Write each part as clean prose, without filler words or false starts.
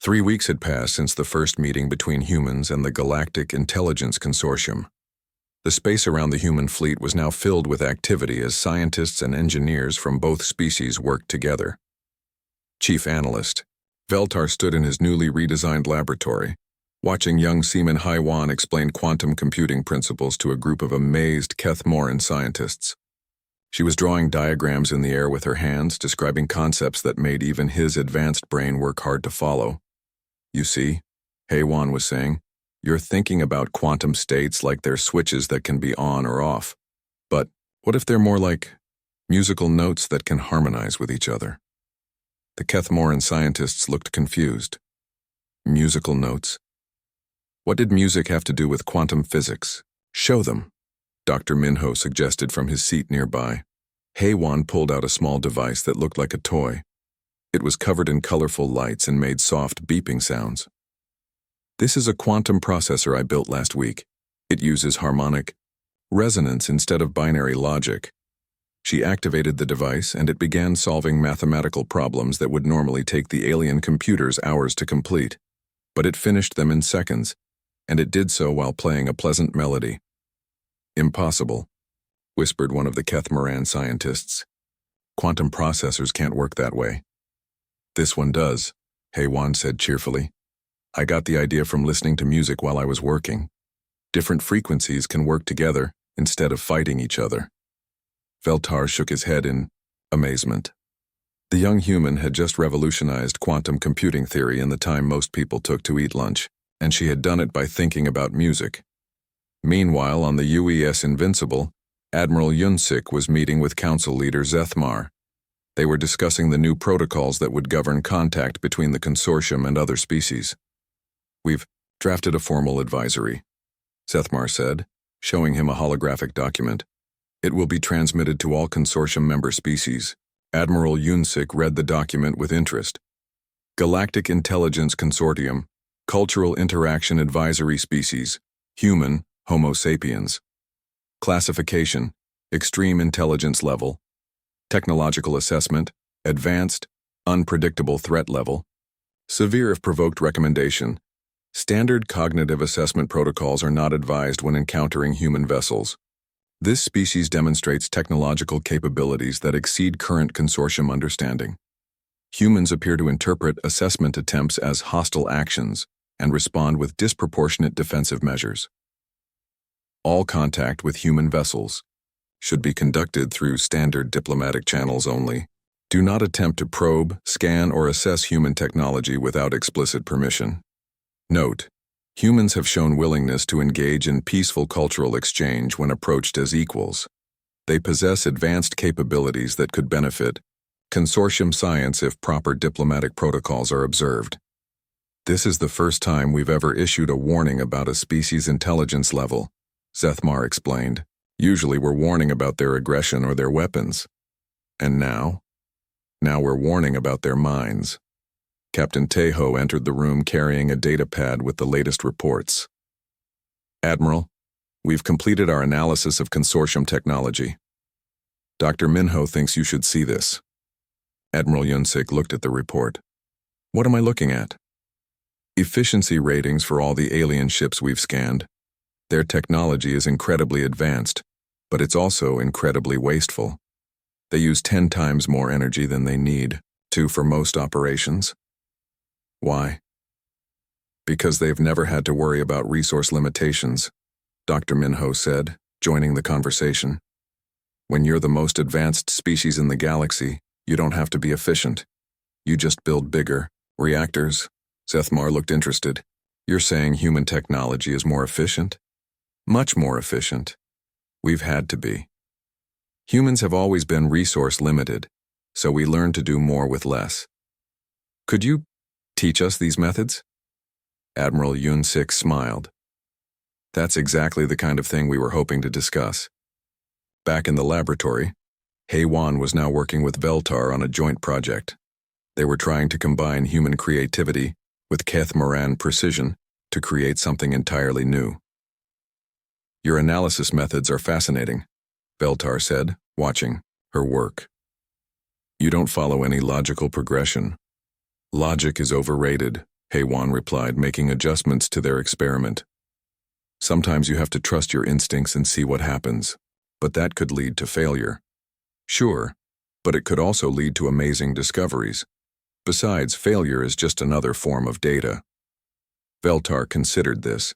3 weeks had passed since the first meeting between humans and the Galactic Intelligence Consortium. The space around the human fleet was now filled with activity as scientists and engineers from both species worked together. Chief Analyst Veltar stood in his newly redesigned laboratory, watching young Seaman Haiwan explain quantum computing principles to a group of amazed Kethmoran scientists. She was drawing diagrams in the air with her hands, describing concepts that made even his advanced brain work hard to follow. "You see," Haiwan was saying, "you're thinking about quantum states like they're switches that can be on or off. But what if they're more like musical notes that can harmonize with each other?" The Kethmoran scientists looked confused. Musical notes? What did music have to do with quantum physics? "Show them," Dr. Minho suggested from his seat nearby. Haiwan pulled out a small device that looked like a toy. It was covered in colorful lights and made soft beeping sounds. "This is a quantum processor I built last week. It uses harmonic resonance instead of binary logic." She activated the device and it began solving mathematical problems that would normally take the alien computers hours to complete. But it finished them in seconds, and it did so while playing a pleasant melody. "Impossible," whispered one of the Kethmoran scientists. "Quantum processors can't work that way." "This one does," Haiwan said cheerfully. "I got the idea from listening to music while I was working. Different frequencies can work together instead of fighting each other." Veltar shook his head in amazement. The young human had just revolutionized quantum computing theory in the time most people took to eat lunch, and she had done it by thinking about music. Meanwhile, on the UES Invincible, Admiral Yunsik was meeting with Council Leader Zethmar. They were discussing the new protocols that would govern contact between the consortium and other species. "We've drafted a formal advisory," Zethmar said, showing him a holographic document. "It will be transmitted to all consortium member species." Admiral Yunsik read the document with interest. "Galactic Intelligence Consortium, Cultural Interaction Advisory Species, Human, Homo sapiens. Classification, Extreme Intelligence Level. Technological Assessment, Advanced, Unpredictable Threat Level. Severe if provoked recommendation. Standard cognitive assessment protocols are not advised when encountering human vessels. This species demonstrates technological capabilities that exceed current consortium understanding. Humans appear to interpret assessment attempts as hostile actions and respond with disproportionate defensive measures. All contact with human vessels should be conducted through standard diplomatic channels only. Do not attempt to probe, scan, or assess human technology without explicit permission. Note: humans have shown willingness to engage in peaceful cultural exchange when approached as equals. They possess advanced capabilities that could benefit consortium science if proper diplomatic protocols are observed. This is the first time we've ever issued a warning about a species' intelligence level," Zethmar explained. "Usually we're warning about their aggression or their weapons. And now we're warning about their minds." Captain Tejo entered the room carrying a data pad with the latest reports. "Admiral, we've completed our analysis of consortium technology. Dr. Minho thinks you should see this." Admiral Yunsik looked at the report. "What am I looking at?" "Efficiency ratings for all the alien ships we've scanned. Their technology is incredibly advanced, but it's also incredibly wasteful. They use 10 times more energy than they need to for most operations." "Why?" "Because they've never had to worry about resource limitations," Dr. Minho said, joining the conversation. "When you're the most advanced species in the galaxy, you don't have to be efficient. You just build bigger reactors." Zethmar looked interested. "You're saying human technology is more efficient?" "Much more efficient. We've had to be. Humans have always been resource limited, so we learn to do more with less. Could you teach us these methods?" Admiral Yunsik smiled. "That's exactly the kind of thing we were hoping to discuss." Back in the laboratory, Haiwan was now working with Veltar on a joint project. They were trying to combine human creativity with Kethmoran precision to create something entirely new. "Your analysis methods are fascinating," Veltar said, watching her work. "You don't follow any logical progression." "Logic is overrated," Heywan replied, making adjustments to their experiment. Sometimes you have to trust your instincts and see what happens, but that could lead to failure. Sure, but it could also lead to amazing discoveries. Besides, failure is just another form of data. Veltar considered this.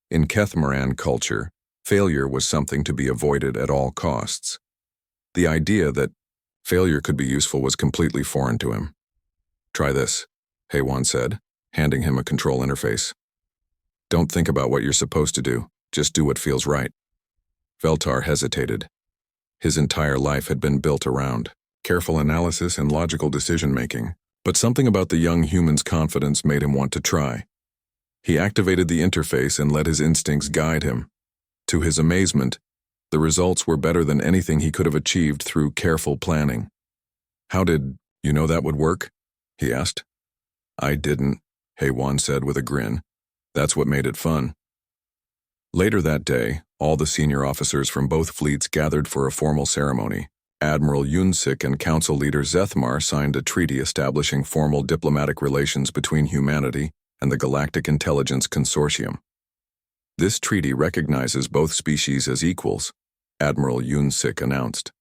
In Kethmaran culture, failure was something to be avoided at all costs. The idea that failure could be useful was completely foreign to him. "Try this," Heywan said, handing him a control interface. "Don't think about what you're supposed to do, just do what feels right." Veltar hesitated. His entire life had been built around careful analysis and logical decision-making, but something about the young human's confidence made him want to try. He activated the interface and let his instincts guide him. To his amazement, the results were better than anything he could have achieved through careful planning. "How did you know that would work?" he asked. "I didn't," Heywan said with a grin. "That's what made it fun." Later that day, all the senior officers from both fleets gathered for a formal ceremony. Admiral Yunsik and Council Leader Zethmar signed a treaty establishing formal diplomatic relations between humanity and the Galactic Intelligence Consortium. "This treaty recognizes both species as equals," Admiral Yunsik announced.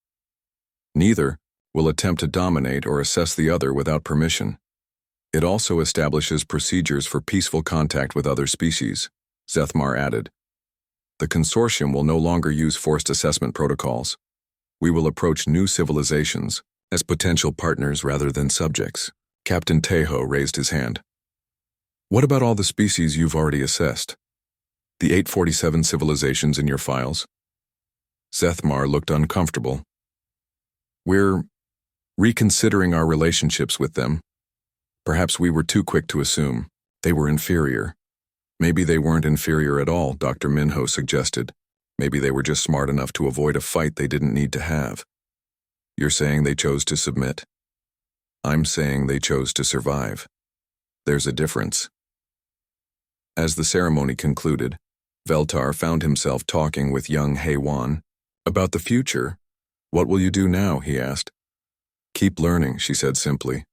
"Neither will attempt to dominate or assess the other without permission. It also establishes procedures for peaceful contact with other species," Zethmar added. "The consortium will no longer use forced assessment protocols. We will approach new civilizations as potential partners rather than subjects." Captain Tejo raised his hand. "What about all the species you've already assessed? The 847 civilizations in your files?" Zethmar looked uncomfortable. "We're reconsidering our relationships with them. Perhaps we were too quick to assume they were inferior." "Maybe they weren't inferior at all," Dr. Minho suggested. "Maybe they were just smart enough to avoid a fight they didn't need to have." "You're saying they chose to submit?" "I'm saying they chose to survive. There's a difference." As the ceremony concluded, Veltar found himself talking with young Heywan. "About the future? What will you do now?" he asked. "Keep learning," she said simply.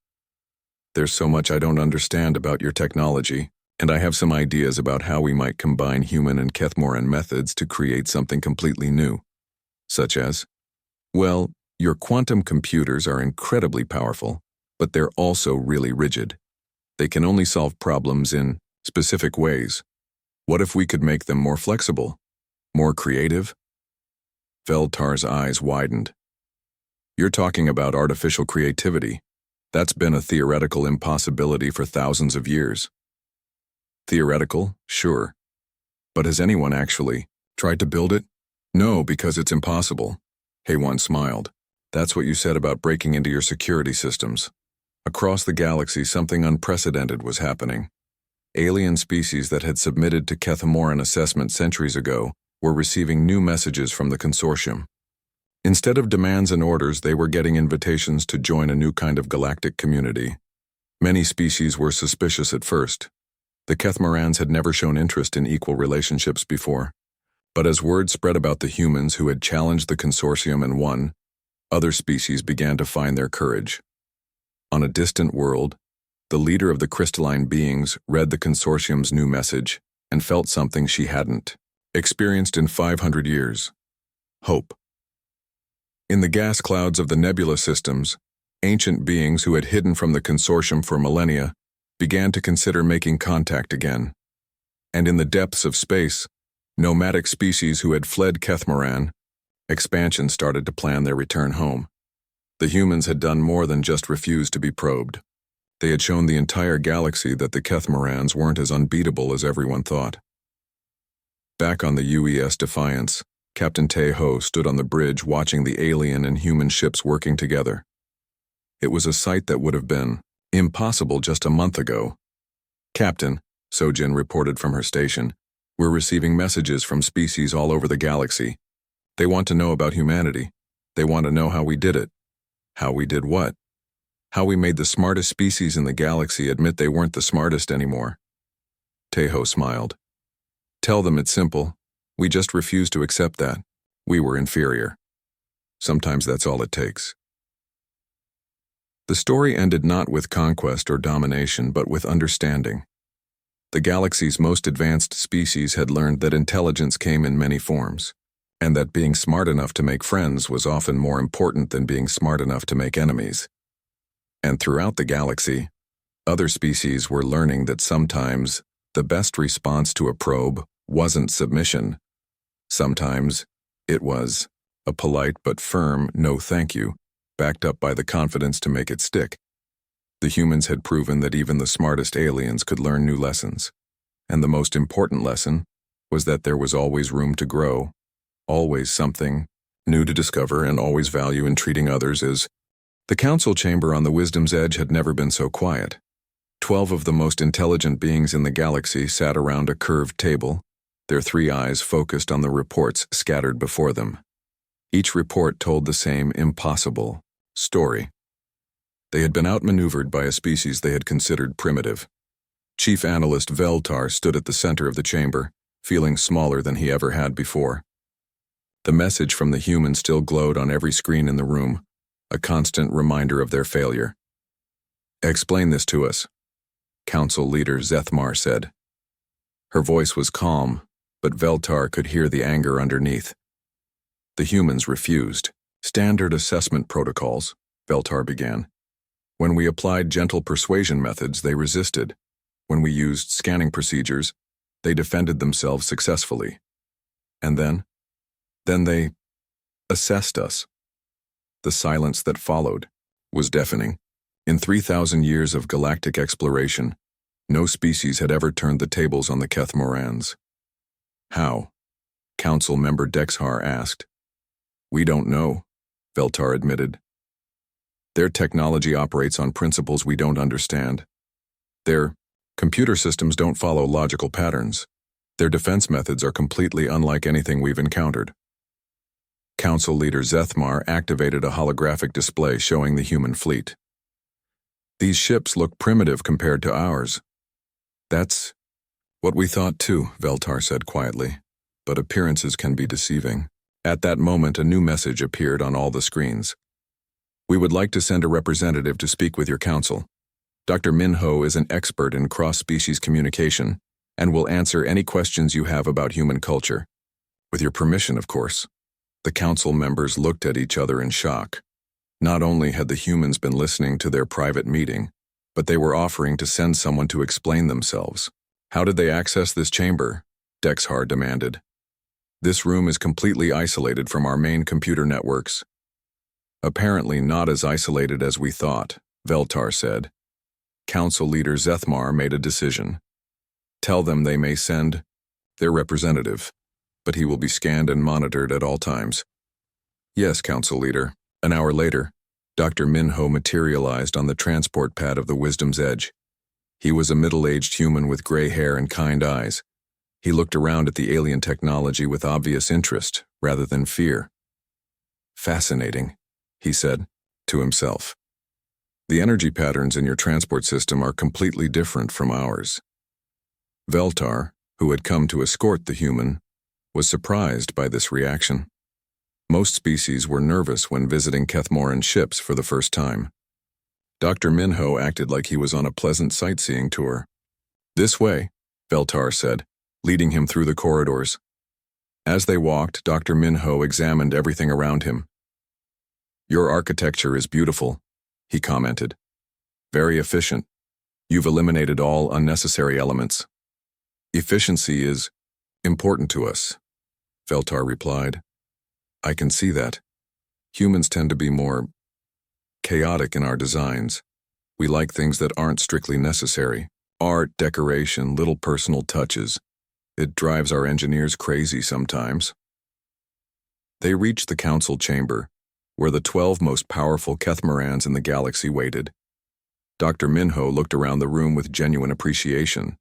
"There's so much I don't understand about your technology, and I have some ideas about how we might combine human and Kethmoran methods to create something completely new." "Such as?" "Well, your quantum computers are incredibly powerful, but they're also really rigid. They can only solve problems in specific ways. What if we could make them more flexible, more creative?" Veltar's eyes widened. "You're talking about artificial creativity. That's been a theoretical impossibility for thousands of years." "Theoretical, sure. But has anyone actually tried to build it?" "No, because it's impossible." Heywan smiled. "That's what you said about breaking into your security systems. Across the galaxy, something unprecedented was happening. Alien species that had submitted to Kethmoran assessment centuries ago were receiving new messages from the consortium. Instead of demands and orders, they were getting invitations to join a new kind of galactic community. Many species were suspicious at first. The Kethmorans had never shown interest in equal relationships before. But as word spread about the humans who had challenged the consortium and won, other species began to find their courage. On a distant world, the leader of the crystalline beings read the consortium's new message and felt something she hadn't experienced in 500 years. Hope. In the gas clouds of the nebula systems, ancient beings who had hidden from the consortium for millennia began to consider making contact again. And in the depths of space, nomadic species who had fled Kethmoran, expansion started to plan their return home. The humans had done more than just refuse to be probed. They had shown the entire galaxy that the Kethmorans weren't as unbeatable as everyone thought. Back on the UES Defiance, Captain Tejo stood on the bridge watching the alien and human ships working together. It was a sight that would have been impossible just a month ago. "Captain," Sojin reported from her station, "we're receiving messages from species all over the galaxy. They want to know about humanity. They want to know how we did it." "How we did what?" "How we made the smartest species in the galaxy admit they weren't the smartest anymore." Tejo smiled. "Tell them it's simple. We just refuse to accept that. We were inferior. Sometimes that's all it takes." The story ended not with conquest or domination, but with understanding. The galaxy's most advanced species had learned that intelligence came in many forms, and that being smart enough to make friends was often more important than being smart enough to make enemies. And throughout the galaxy, other species were learning that sometimes the best response to a probe wasn't submission. Sometimes it was a polite but firm no thank you, backed up by the confidence to make it stick. The humans had proven that even the smartest aliens could learn new lessons. And the most important lesson was that there was always room to grow, always something new to discover, and always value in treating others as. The council chamber on the Wisdom's Edge had never been so quiet. 12 of the most intelligent beings in the galaxy sat around a curved table, their 3 eyes focused on the reports scattered before them. Each report told the same impossible story. They had been outmaneuvered by a species they had considered primitive. Chief Analyst Veltar stood at the center of the chamber, feeling smaller than he ever had before. The message from the human still glowed on every screen in the room, a constant reminder of their failure. "Explain this to us," Council Leader Zethmar said. Her voice was calm, but Veltar could hear the anger underneath. The humans refused. "Standard assessment protocols," Veltar began. "When we applied gentle persuasion methods, they resisted. When we used scanning procedures, they defended themselves successfully. And then they assessed us." The silence that followed was deafening. In 3,000 years of galactic exploration, no species had ever turned the tables on the Kethmorans. "How?" Council Member Dexhar asked. "We don't know," Veltar admitted. "Their technology operates on principles we don't understand. Their computer systems don't follow logical patterns. Their defense methods are completely unlike anything we've encountered." Council Leader Zethmar activated a holographic display showing the human fleet. "These ships look primitive compared to ours." "That's what we thought too," Veltar said quietly, "but appearances can be deceiving." At that moment, a new message appeared on all the screens. "We would like to send a representative to speak with your council. Dr. Minho is an expert in cross-species communication and will answer any questions you have about human culture. With your permission, of course." The council members looked at each other in shock. Not only had the humans been listening to their private meeting, but they were offering to send someone to explain themselves. "How did they access this chamber?" Dexhar demanded. "This room is completely isolated from our main computer networks." "Apparently not as isolated as we thought," Veltar said. Council Leader Zethmar made a decision. "Tell them they may send their representative, but he will be scanned and monitored at all times." "Yes, Council Leader." An hour later, Dr. Minho materialized on the transport pad of the Wisdom's Edge. He was a middle-aged human with gray hair and kind eyes. He looked around at the alien technology with obvious interest, rather than fear. "Fascinating," he said, to himself. "The energy patterns in your transport system are completely different from ours." Veltar, who had come to escort the human, was surprised by this reaction. Most species were nervous when visiting Kethmoran ships for the first time. Dr. Minho acted like he was on a pleasant sightseeing tour. "This way," Veltar said, leading him through the corridors. As they walked, Dr. Minho examined everything around him. "Your architecture is beautiful," he commented. "Very efficient. You've eliminated all unnecessary elements." "Efficiency is important to us," Veltar replied. "I can see that. Humans tend to be more chaotic in our designs. We like things that aren't strictly necessary. Art, decoration, little personal touches. It drives our engineers crazy sometimes." They reached the council chamber, where the 12 most powerful Kethmorans in the galaxy waited. Dr. Minho looked around the room with genuine appreciation.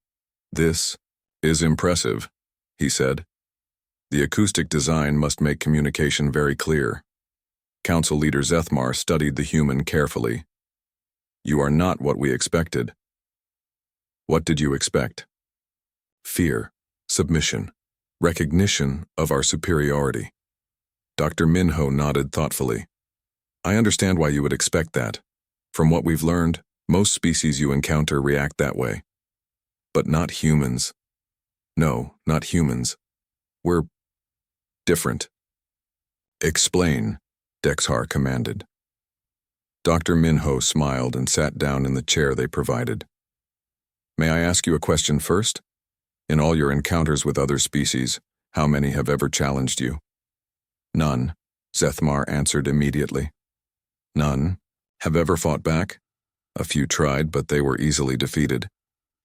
"This is impressive," he said. "The acoustic design must make communication very clear." Council Leader Zethmar studied the human carefully. "You are not what we expected." "What did you expect?" "Fear, submission, recognition of our superiority." Dr. Minho nodded thoughtfully. "I understand why you would expect that. From what we've learned, most species you encounter react that way." But not humans. No, not humans. We're different. Explain, Dexhar commanded. Dr. Minho smiled and sat down in the chair they provided. May I ask you a question first? In all your encounters with other species, how many have ever challenged you? None, Zethmar answered immediately. None have ever fought back? A few tried, but they were easily defeated.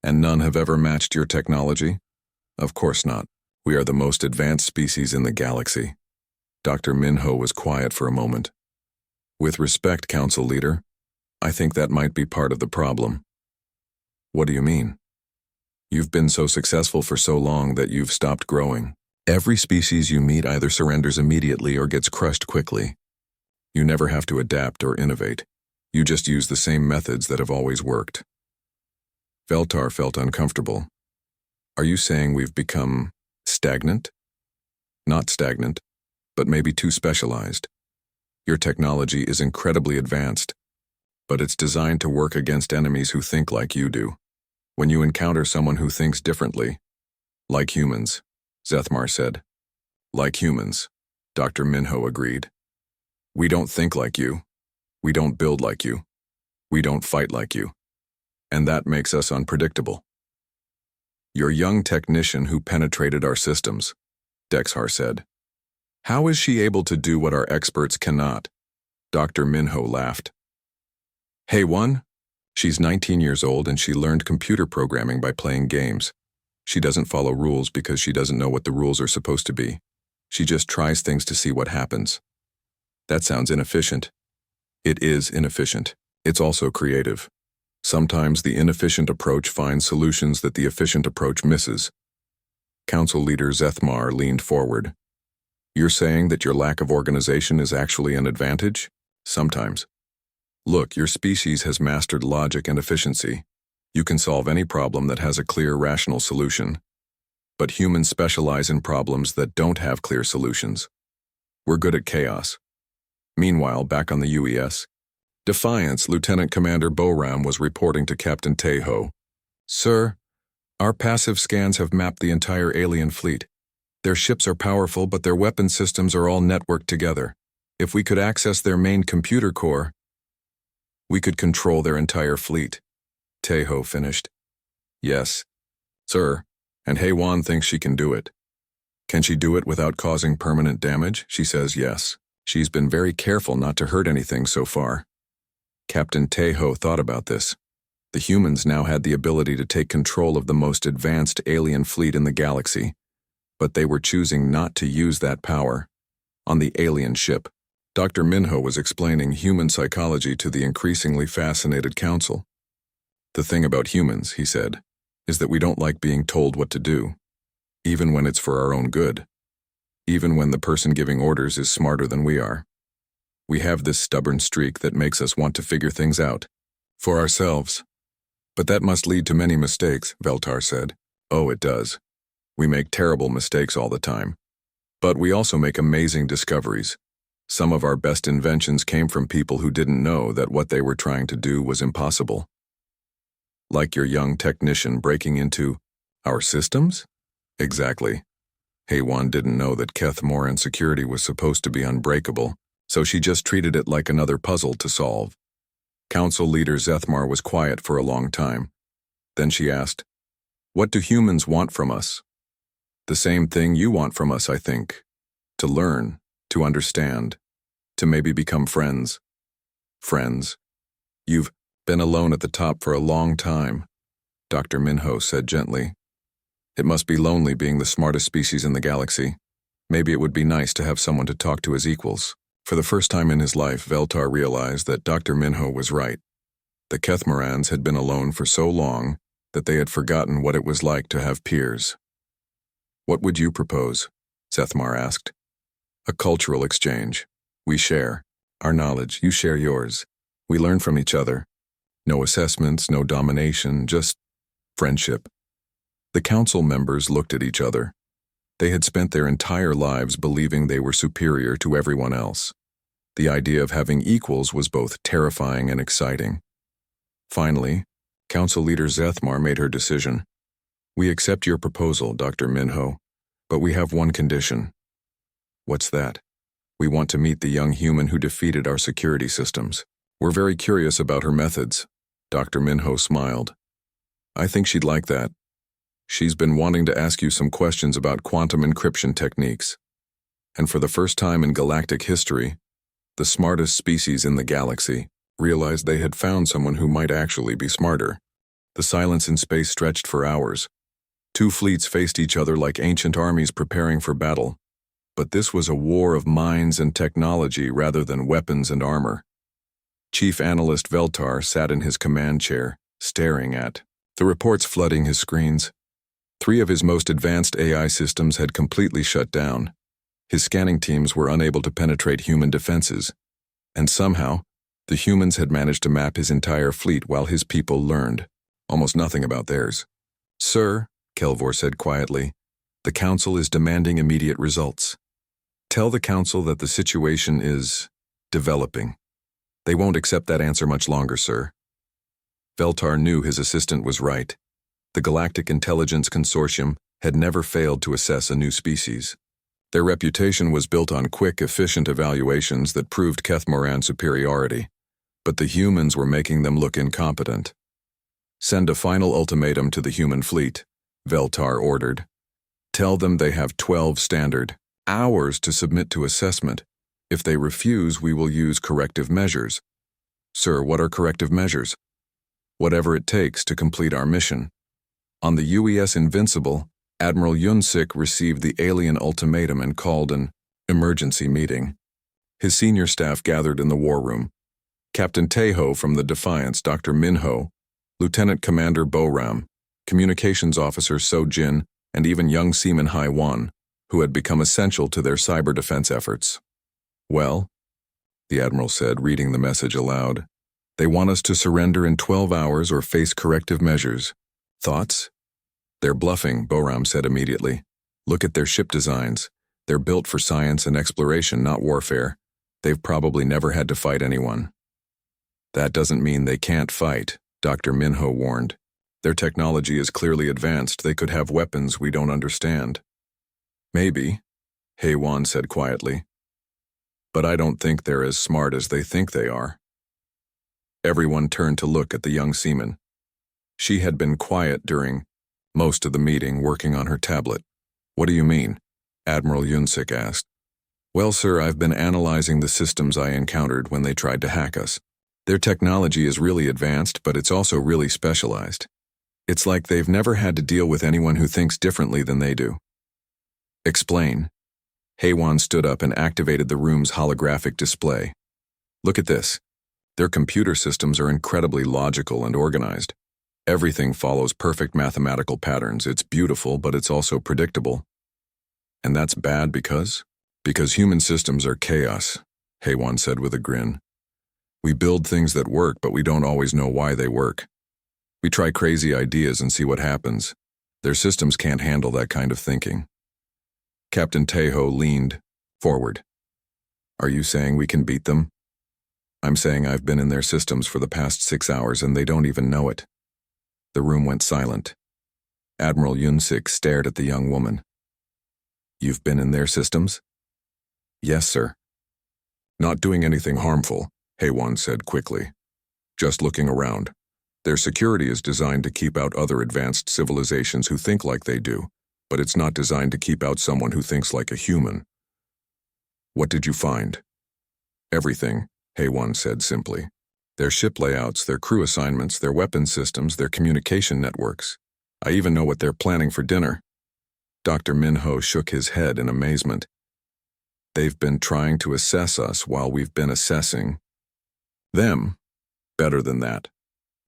And none have ever matched your technology? Of course not. We are the most advanced species in the galaxy. Dr. Minho was quiet for a moment. With respect, Council Leader, I think that might be part of the problem. What do you mean? You've been so successful for so long that you've stopped growing. Every species you meet either surrenders immediately or gets crushed quickly. You never have to adapt or innovate. You just use the same methods that have always worked. Veltar felt uncomfortable. Are you saying we've become stagnant? Not stagnant, but maybe too specialized. Your technology is incredibly advanced, but it's designed to work against enemies who think like you do. When you encounter someone who thinks differently, like humans, Zethmar said. Like humans, Dr. Minho agreed. We don't think like you. We don't build like you. We don't fight like you. And that makes us unpredictable. Your young technician who penetrated our systems, Dexhar said. How is she able to do what our experts cannot? Dr. Minho laughed. Hey, one. She's 19 years old and she learned computer programming by playing games. She doesn't follow rules because she doesn't know what the rules are supposed to be. She just tries things to see what happens. That sounds inefficient. It is inefficient. It's also creative. Sometimes the inefficient approach finds solutions that the efficient approach misses. Council Leader Zethmar leaned forward. You're saying that your lack of organization is actually an advantage? Sometimes. Look, your species has mastered logic and efficiency. You can solve any problem that has a clear, rational solution. But humans specialize in problems that don't have clear solutions. We're good at chaos. Meanwhile, back on the UES, Defiance, Lieutenant Commander Boram was reporting to Captain Tejo. Sir, our passive scans have mapped the entire alien fleet. Their ships are powerful, but their weapon systems are all networked together. If we could access their main computer core, we could control their entire fleet. Tejo finished. Yes, sir, and Heywan thinks she can do it. Can she do it without causing permanent damage? She says yes. She's been very careful not to hurt anything so far. Captain Tejo thought about this. The humans now had the ability to take control of the most advanced alien fleet in the galaxy, but they were choosing not to use that power. On the alien ship, Dr. Minho was explaining human psychology to the increasingly fascinated council. The thing about humans, he said, is that we don't like being told what to do, even when it's for our own good, even when the person giving orders is smarter than we are. We have this stubborn streak that makes us want to figure things out, for ourselves. But that must lead to many mistakes, Veltar said. Oh, it does. We make terrible mistakes all the time. But we also make amazing discoveries. Some of our best inventions came from people who didn't know that what they were trying to do was impossible. Like your young technician breaking into our systems? Exactly. Heywan didn't know that Keth Moran security was supposed to be unbreakable, so she just treated it like another puzzle to solve. Council Leader Zethmar was quiet for a long time. Then she asked, What do humans want from us? The same thing you want from us, I think. To learn, to understand, to maybe become friends. Friends. You've been alone at the top for a long time, Dr. Minho said gently. It must be lonely being the smartest species in the galaxy. Maybe it would be nice to have someone to talk to as equals. For the first time in his life, Veltar realized that Dr. Minho was right. The Kethmorans had been alone for so long that they had forgotten what it was like to have peers. What would you propose? Zethmar asked. A cultural exchange. We share our knowledge, you share yours. We learn from each other. No assessments, no domination, just friendship. The council members looked at each other. They had spent their entire lives believing they were superior to everyone else. The idea of having equals was both terrifying and exciting. Finally, Council Leader Zethmar made her decision. We accept your proposal, Dr. Minho, but we have one condition. What's that? We want to meet the young human who defeated our security systems. We're very curious about her methods. Dr. Minho smiled. I think she'd like that. She's been wanting to ask you some questions about quantum encryption techniques. And for the first time in galactic history, the smartest species in the galaxy realized they had found someone who might actually be smarter. The silence in space stretched for hours. Two fleets faced each other like ancient armies preparing for battle. But this was a war of minds and technology rather than weapons and armor. Chief Analyst Veltar sat in his command chair, staring at the reports flooding his screens. 3 of his most advanced AI systems had completely shut down. His scanning teams were unable to penetrate human defenses. And somehow, the humans had managed to map his entire fleet while his people learned almost nothing about theirs. Sir, Kelvor said quietly, the Council is demanding immediate results. Tell the Council that the situation is developing. They won't accept that answer much longer, sir. Veltar knew his assistant was right. The Galactic Intelligence Consortium had never failed to assess a new species. Their reputation was built on quick, efficient evaluations that proved Kethmoran superiority, but the humans were making them look incompetent. Send a final ultimatum to the human fleet, Veltar ordered. Tell them they have 12 standard hours to submit to assessment. If they refuse, we will use corrective measures. Sir, what are corrective measures? Whatever it takes to complete our mission. On the UES Invincible, Admiral Yunsik received the alien ultimatum and called an emergency meeting. His senior staff gathered in the war room. Captain Teho from the Defiance, Dr. Minho, Lieutenant Commander Boram, Communications Officer So-Jin, and even young Seaman Hai-Wan, who had become essential to their cyber defense efforts. Well, the Admiral said, reading the message aloud, they want us to surrender in 12 hours or face corrective measures. Thoughts? They're bluffing, Boram said immediately. Look at their ship designs. They're built for science and exploration, not warfare. They've probably never had to fight anyone. That doesn't mean they can't fight, Dr. Minho warned. Their technology is clearly advanced. They could have weapons we don't understand. Maybe, Hai-Wan said quietly. But I don't think they're as smart as they think they are. Everyone turned to look at the young seaman. She had been quiet during most of the meeting, working on her tablet. What do you mean? Admiral Yunsik asked. Well, sir, I've been analyzing the systems I encountered when they tried to hack us. Their technology is really advanced, but it's also really specialized. It's like they've never had to deal with anyone who thinks differently than they do. Explain. Hai-Wan stood up and activated the room's holographic display. Look at this. Their computer systems are incredibly logical and organized. Everything follows perfect mathematical patterns. It's beautiful, but it's also predictable. And that's bad because human systems are chaos, Hai-Wan said with a grin. We build things that work, but we don't always know why they work. We try crazy ideas and see what happens. Their systems can't handle that kind of thinking. Captain Teho leaned forward. Are you saying we can beat them? I'm saying I've been in their systems for the past 6 hours and they don't even know it. The room went silent. Admiral Yunsik stared at the young woman. You've been in their systems? Yes, sir. Not doing anything harmful, Hai-Wan said quickly. Just looking around. Their security is designed to keep out other advanced civilizations who think like they do, but it's not designed to keep out someone who thinks like a human. What did you find? Everything, Hai-Wan said simply. Their ship layouts, their crew assignments, their weapon systems, their communication networks. I even know what they're planning for dinner. Dr. Minho shook his head in amazement. They've been trying to assess us while we've been assessing them. Better than that,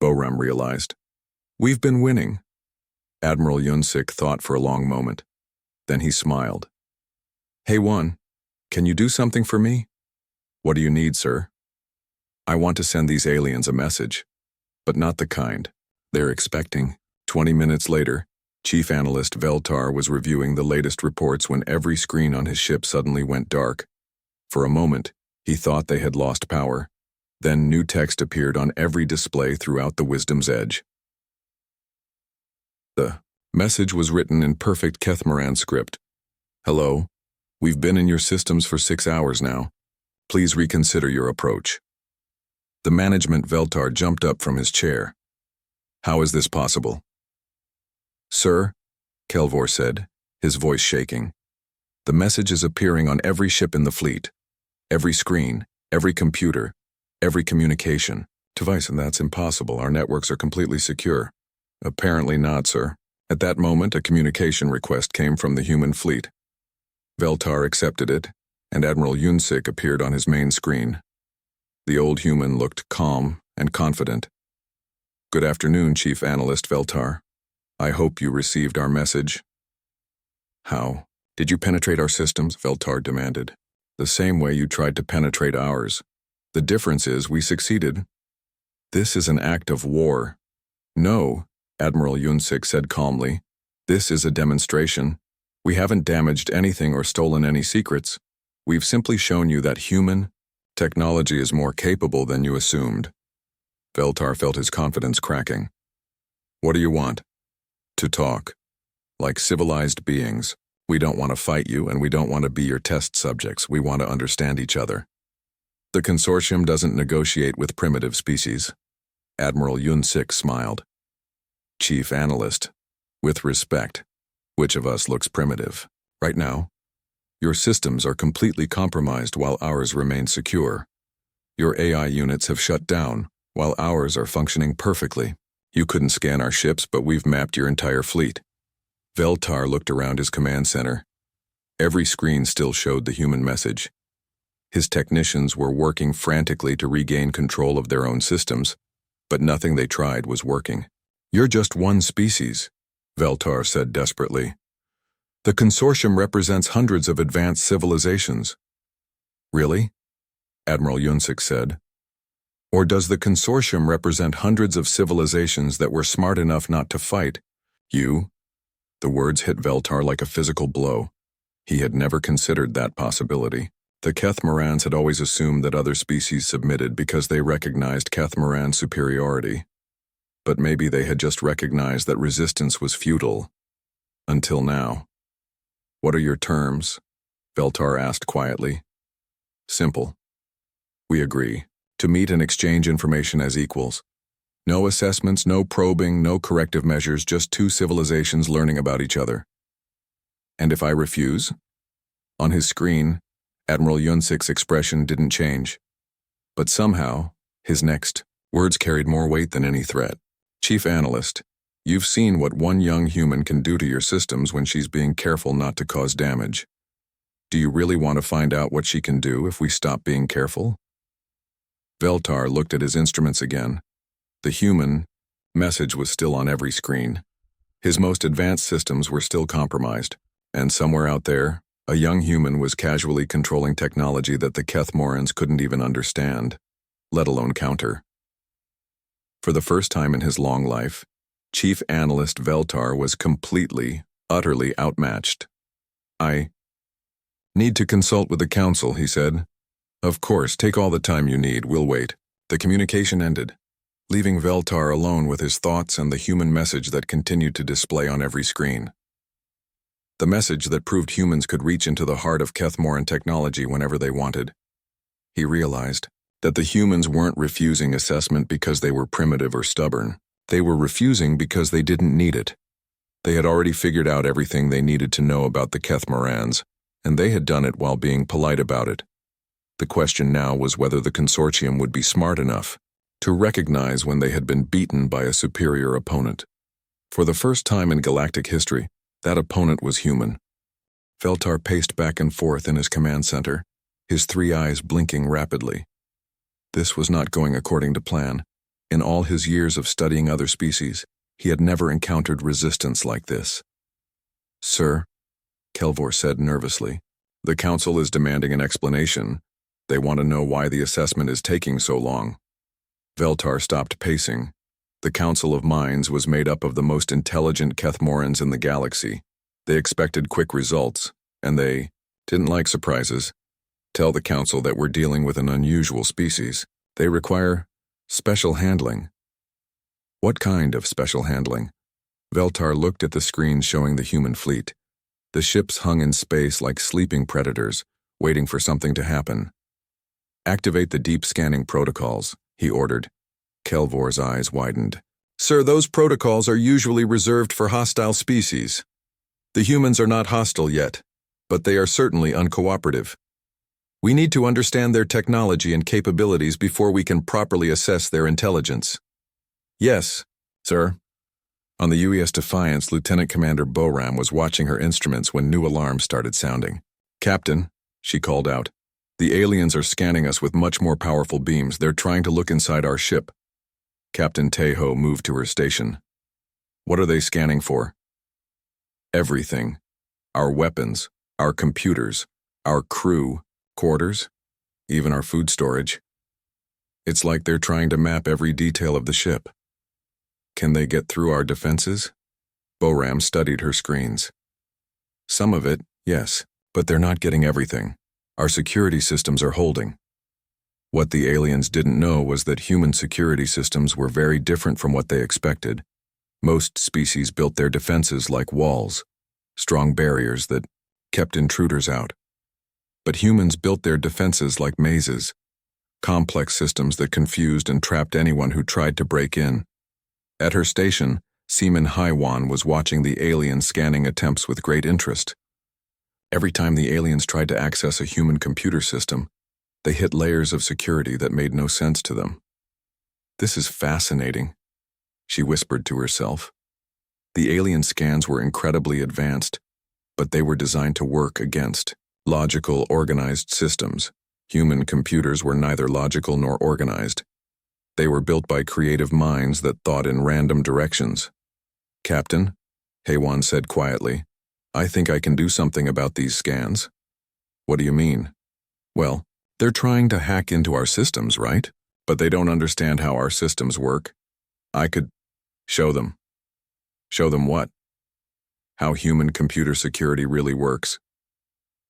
Boram realized. We've been winning. Admiral Yunsik thought for a long moment. Then he smiled. Hai-Wan, can you do something for me? What do you need, sir? I want to send these aliens a message, but not the kind they're expecting. 20 minutes later, Chief Analyst Veltar was reviewing the latest reports when every screen on his ship suddenly went dark. For a moment, he thought they had lost power. Then new text appeared on every display throughout the Wisdom's Edge. The Message was written in perfect Kethmoran script. Hello. We've been in your systems for 6 hours now. Please reconsider your approach. The management Veltar jumped up from his chair. How is this possible? Sir, Kelvor said, his voice shaking. The message is appearing on every ship in the fleet. Every screen, every computer, every communication device, and that's impossible. Our networks are completely secure. Apparently not, sir. At that moment, a communication request came from the human fleet. Veltar accepted it, and Admiral Yunsik appeared on his main screen. The old human looked calm and confident. Good afternoon, Chief Analyst Veltar. I hope you received our message. How? Did you penetrate our systems? Veltar demanded. The same way you tried to penetrate ours. The difference is we succeeded. This is an act of war. No, Admiral Yunsik said calmly. This is a demonstration. We haven't damaged anything or stolen any secrets. We've simply shown you that human technology is more capable than you assumed. Veltar felt his confidence cracking. What do you want? To talk. Like civilized beings. We don't want to fight you, and we don't want to be your test subjects. We want to understand each other. The consortium doesn't negotiate with primitive species. Admiral Yunsik smiled. Chief Analyst, with respect, which of us looks primitive? Right now, your systems are completely compromised while ours remain secure. Your AI units have shut down while ours are functioning perfectly. You couldn't scan our ships, but we've mapped your entire fleet. Veltar looked around his command center. Every screen still showed the human message. His technicians were working frantically to regain control of their own systems, but nothing they tried was working. You're just one species, Veltar said desperately. The consortium represents hundreds of advanced civilizations. Really? Admiral Yunsik said. Or does the consortium represent hundreds of civilizations that were smart enough not to fight? You? The words hit Veltar like a physical blow. He had never considered that possibility. The Kethmorans had always assumed that other species submitted because they recognized Kethmoran superiority. But maybe they had just recognized that resistance was futile. Until now. What are your terms? Veltar asked quietly. Simple. We agree to meet and exchange information as equals. No assessments, no probing, no corrective measures, just two civilizations learning about each other. And if I refuse? On his screen, Admiral Yunsik's expression didn't change. But somehow, his next words carried more weight than any threat. Chief Analyst, you've seen what one young human can do to your systems when she's being careful not to cause damage. Do you really want to find out what she can do if we stop being careful? Veltar looked at his instruments again. The human message was still on every screen. His most advanced systems were still compromised, and somewhere out there, a young human was casually controlling technology that the Kethmorans couldn't even understand, let alone counter. For the first time in his long life, Chief Analyst Veltar was completely, utterly outmatched. I need to consult with the council, he said. Of course, take all the time you need, we'll wait. The communication ended, leaving Veltar alone with his thoughts and the human message that continued to display on every screen. The message that proved humans could reach into the heart of Kethmoran technology whenever they wanted. He realized that the humans weren't refusing assessment because they were primitive or stubborn. They were refusing because they didn't need it. They had already figured out everything they needed to know about the Kethmorans, and they had done it while being polite about it. The question now was whether the consortium would be smart enough to recognize when they had been beaten by a superior opponent. For the first time in galactic history, that opponent was human. Veltar paced back and forth in his command center, his three eyes blinking rapidly. This was not going according to plan. In all his years of studying other species, he had never encountered resistance like this. Sir, Kelvor said nervously, the council is demanding an explanation. They want to know why the assessment is taking so long. Veltar stopped pacing. The Council of Minds was made up of the most intelligent Kethmorans in the galaxy. They expected quick results, and they didn't like surprises. Tell the council that we're dealing with an unusual species. They require special handling. What kind of special handling? Veltar looked at the screen showing the human fleet. The ships hung in space like sleeping predators, waiting for something to happen. "Activate the deep scanning protocols," he ordered. Kelvor's eyes widened. "Sir, those protocols are usually reserved for hostile species. The humans are not hostile yet, but they are certainly uncooperative. We need to understand their technology and capabilities before we can properly assess their intelligence." "Yes, sir." On the UES Defiance, Lieutenant Commander Boram was watching her instruments when new alarms started sounding. "Captain," she called out, "the aliens are scanning us with much more powerful beams. They're trying to look inside our ship." Captain Tejo moved to her station. "What are they scanning for?" "Everything. Our weapons, our computers, our crew, quarters, even our food storage. It's like they're trying to map every detail of the ship." "Can they get through our defenses?" Boram studied her screens. "Some of it, yes, but they're not getting everything. Our security systems are holding." What the aliens didn't know was that human security systems were very different from what they expected. Most species built their defenses like walls, strong barriers that kept intruders out. But humans built their defenses like mazes, complex systems that confused and trapped anyone who tried to break in. At her station, Seaman Haiwan was watching the alien scanning attempts with great interest. Every time the aliens tried to access a human computer system, they hit layers of security that made no sense to them. "This is fascinating," she whispered to herself. The alien scans were incredibly advanced, but they were designed to work against logical, organized systems. Human computers were neither logical nor organized. They were built by creative minds that thought in random directions. "Captain," Haywan said quietly, "I think I can do something about these scans." "What do you mean?" "Well, they're trying to hack into our systems, right? But they don't understand how our systems work. I could show them." "Show them what?" "How human computer security really works."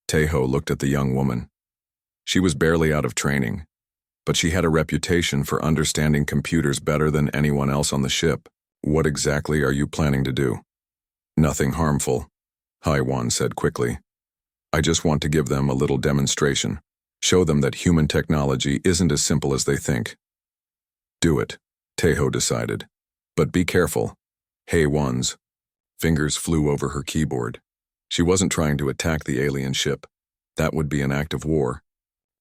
Tejo looked at the young woman. She was barely out of training, but she had a reputation for understanding computers better than anyone else on the ship. "What exactly are you planning to do?" "Nothing harmful," Haiwan said quickly. "I just want to give them a little demonstration. Show them that human technology isn't as simple as they think." "Do it," Tejo decided. "But be careful." Haiwan's fingers flew over her keyboard. She wasn't trying to attack the alien ship. That would be an act of war.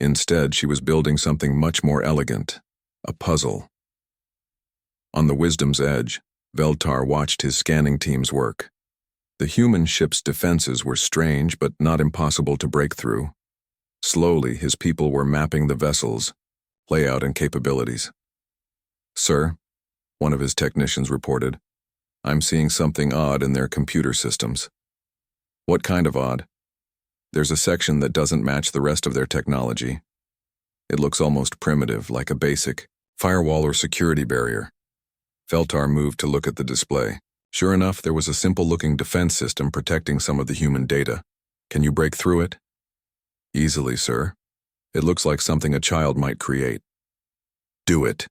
Instead, she was building something much more elegant, a puzzle. On the Wisdom's Edge, Veltar watched his scanning teams work. The human ship's defenses were strange but not impossible to break through. Slowly, his people were mapping the vessel's layout and capabilities. "Sir," one of his technicians reported, "I'm seeing something odd in their computer systems." "What kind of odd?" "There's a section that doesn't match the rest of their technology. It looks almost primitive, like a basic firewall or security barrier." Veltar moved to look at the display. Sure enough, there was a simple-looking defense system protecting some of the human data. "Can you break through it?" "Easily, sir. It looks like something a child might create." "Do it."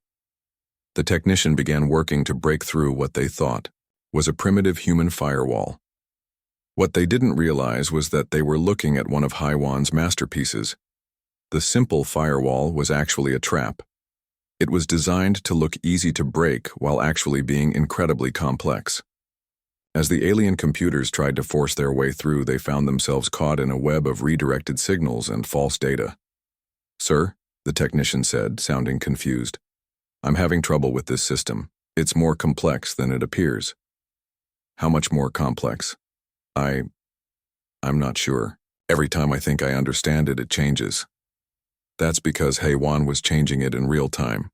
The technician began working to break through what they thought was a primitive human firewall. What they didn't realize was that they were looking at one of Haiwan's masterpieces. The simple firewall was actually a trap. It was designed to look easy to break while actually being incredibly complex. As the alien computers tried to force their way through, they found themselves caught in a web of redirected signals and false data. "Sir," the technician said, sounding confused, "I'm having trouble with this system. It's more complex than it appears." "How much more complex?" I'm not sure. Every time I think I understand it, it changes." That's because Haiwan was changing it in real time.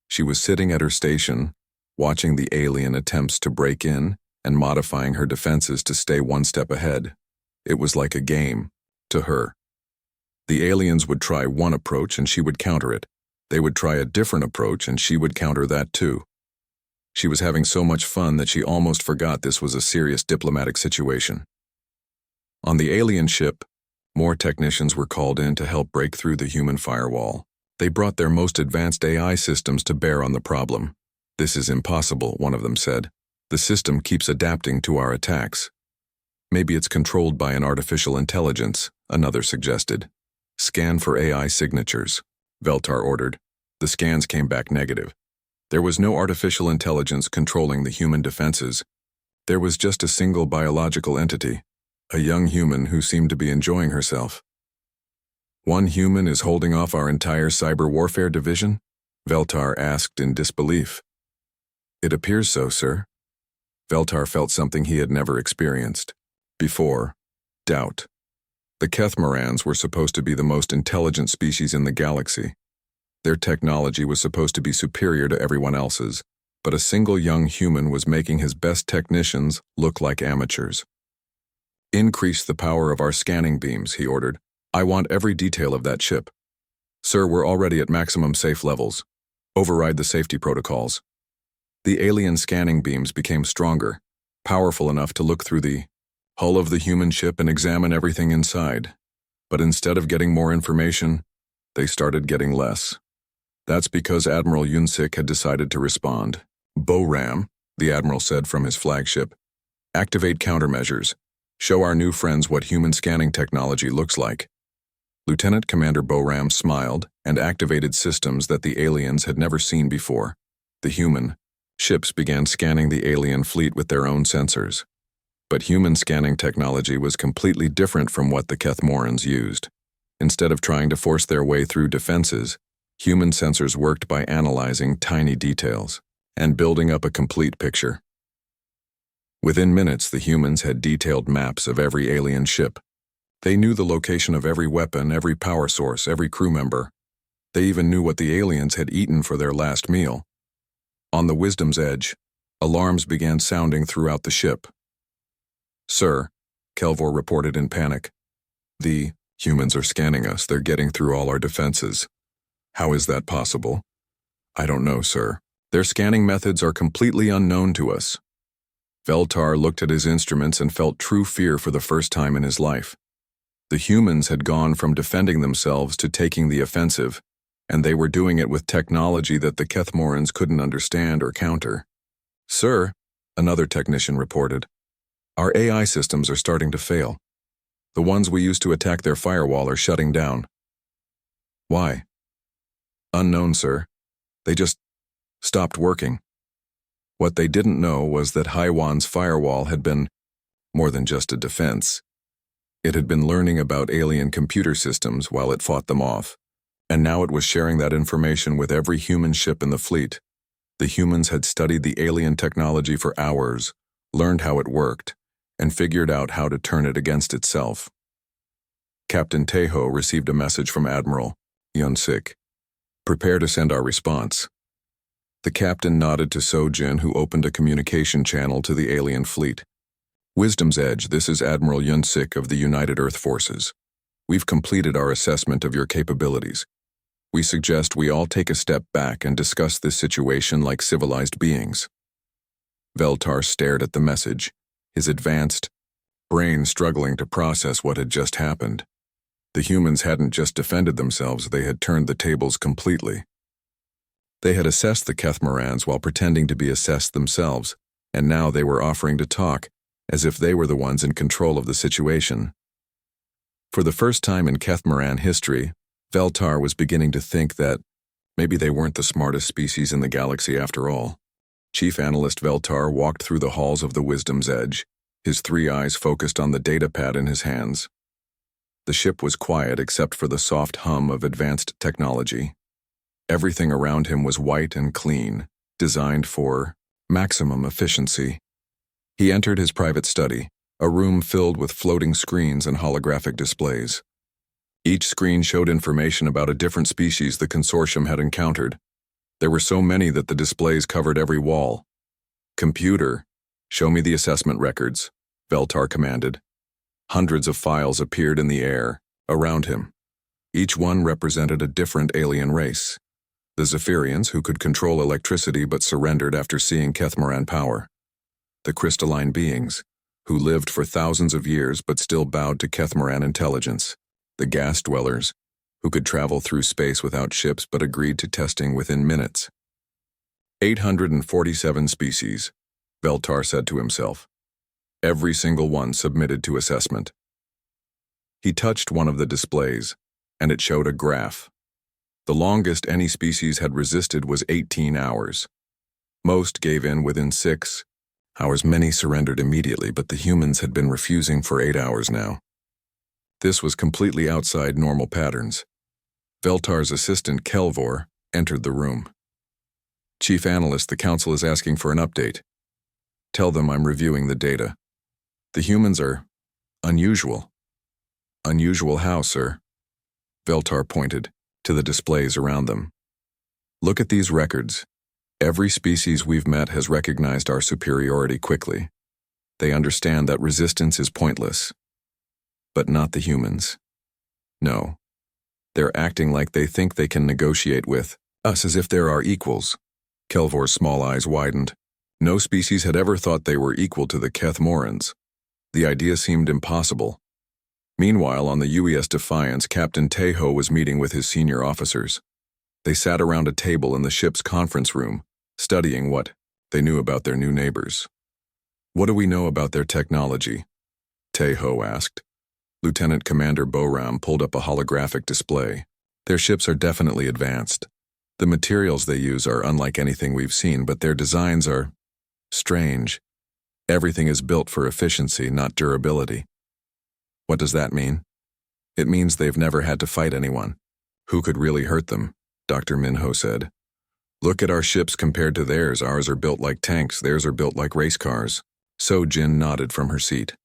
She was sitting at her station, watching the alien attempts to break in and modifying her defenses to stay one step ahead. It was like a game, to her. The aliens would try one approach and she would counter it. They would try a different approach and she would counter that too. She was having so much fun that she almost forgot this was a serious diplomatic situation. On the alien ship, more technicians were called in to help break through the human firewall. They brought their most advanced AI systems to bear on the problem. "This is impossible," one of them said. The system keeps adapting to our attacks. Maybe it's controlled by an artificial intelligence, another suggested. Scan for AI signatures, Veltar ordered. The scans came back negative. There was no artificial intelligence controlling the human defenses. There was just a single biological entity, a young human who seemed to be enjoying herself. One human is holding off our entire cyber warfare division? Veltar asked in disbelief. It appears so, sir. Veltar felt something he had never experienced before: doubt. The Kethmarans were supposed to be the most intelligent species in the galaxy. Their technology was supposed to be superior to everyone else's, but a single young human was making his best technicians look like amateurs. Increase the power of our scanning beams, he ordered. I want every detail of that ship. Sir, we're already at maximum safe levels. Override the safety protocols. The alien scanning beams became stronger, powerful enough to look through the hull of the human ship and examine everything inside. But instead of getting more information, they started getting less. That's because Admiral Yunsik had decided to respond. Boram, the Admiral said from his flagship, activate countermeasures. Show our new friends what human scanning technology looks like. Lieutenant Commander Boram smiled and activated systems that the aliens had never seen before. The human ships began scanning the alien fleet with their own sensors. But human scanning technology was completely different from what the Kethmorans used. Instead of trying to force their way through defenses, human sensors worked by analyzing tiny details and building up a complete picture. Within minutes, the humans had detailed maps of every alien ship. They knew the location of every weapon, every power source, every crew member. They even knew what the aliens had eaten for their last meal. On the Wisdom's Edge, alarms began sounding throughout the ship. Sir, Kelvor reported in panic. The humans are scanning us. They're getting through all our defenses. How is that possible? I don't know, sir. Their scanning methods are completely unknown to us. Veltar looked at his instruments and felt true fear for the first time in his life. The humans had gone from defending themselves to taking the offensive, and they were doing it with technology that the Kethmorans couldn't understand or counter. Sir, another technician reported, our AI systems are starting to fail. The ones we used to attack their firewall are shutting down. Why? Unknown, sir. They just stopped working. What they didn't know was that Haiwan's firewall had been more than just a defense. It had been learning about alien computer systems while it fought them off, and now it was sharing that information with every human ship in the fleet. The humans had studied the alien technology for hours, learned how it worked, and figured out how to turn it against itself. Captain Tejo received a message from Admiral Yunsik. Prepare to send our response. The captain nodded to Sojin, who opened a communication channel to the alien fleet. Wisdom's Edge, this is Admiral Yunsik of the United Earth Forces. We've completed our assessment of your capabilities. We suggest we all take a step back and discuss this situation like civilized beings. Veltar stared at the message, his advanced brain struggling to process what had just happened. The humans hadn't just defended themselves, they had turned the tables completely. They had assessed the Kethmarans while pretending to be assessed themselves, and now they were offering to talk, as if they were the ones in control of the situation. For the first time in Kethmaran history, Veltar was beginning to think that maybe they weren't the smartest species in the galaxy after all. Chief Analyst Veltar walked through the halls of the Wisdom's Edge, his three eyes focused on the datapad in his hands. The ship was quiet except for the soft hum of advanced technology. Everything around him was white and clean, designed for maximum efficiency. He entered his private study, a room filled with floating screens and holographic displays. Each screen showed information about a different species the consortium had encountered. There were so many that the displays covered every wall. Computer, show me the assessment records, Veltar commanded. Hundreds of files appeared in the air, around him. Each one represented a different alien race. The Zephyrians, who could control electricity but surrendered after seeing Kethmaran power. The crystalline beings, who lived for thousands of years but still bowed to Kethmaran intelligence. The gas dwellers, who could travel through space without ships but agreed to testing within minutes. 847 species, Veltar said to himself. Every single one submitted to assessment. He touched one of the displays, and it showed a graph. The longest any species had resisted was 18 hours. Most gave in within 6 hours. Many surrendered immediately, but the humans had been refusing for 8 hours now. This was completely outside normal patterns. Veltar's assistant, Kelvor, entered the room. Chief Analyst, the Council is asking for an update. Tell them I'm reviewing the data. The humans are unusual. Unusual how, sir? Veltar pointed to the displays around them. Look at these records. Every species we've met has recognized our superiority quickly. They understand that resistance is pointless. But not the humans. No. They're acting like they think they can negotiate with us as if they're our equals. Kelvor's small eyes widened. No species had ever thought they were equal to the Kethmorans. The idea seemed impossible. Meanwhile, on the UES Defiance, Captain Tejo was meeting with his senior officers. They sat around a table in the ship's conference room, studying what they knew about their new neighbors. What do we know about their technology? Tejo asked. Lieutenant Commander Boram pulled up a holographic display. Their ships are definitely advanced. The materials they use are unlike anything we've seen, but their designs are strange. Everything is built for efficiency, not durability. What does that mean? It means they've never had to fight anyone. Who could really hurt them? Dr. Minho said. Look at our ships compared to theirs. Ours are built like tanks, theirs are built like race cars. So Jin nodded from her seat.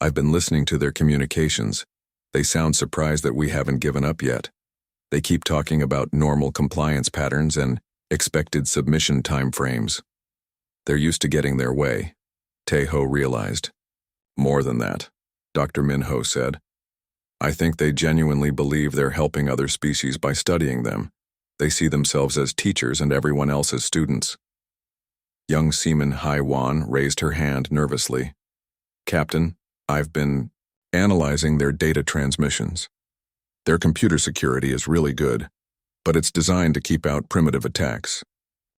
I've been listening to their communications. They sound surprised that we haven't given up yet. They keep talking about normal compliance patterns and expected submission time frames. They're used to getting their way, Tejo realized. More than that, Dr. Minho said. I think they genuinely believe they're helping other species by studying them. They see themselves as teachers and everyone else as students. Young Seaman Haiwan raised her hand nervously. Captain, I've been analyzing their data transmissions. Their computer security is really good, but it's designed to keep out primitive attacks.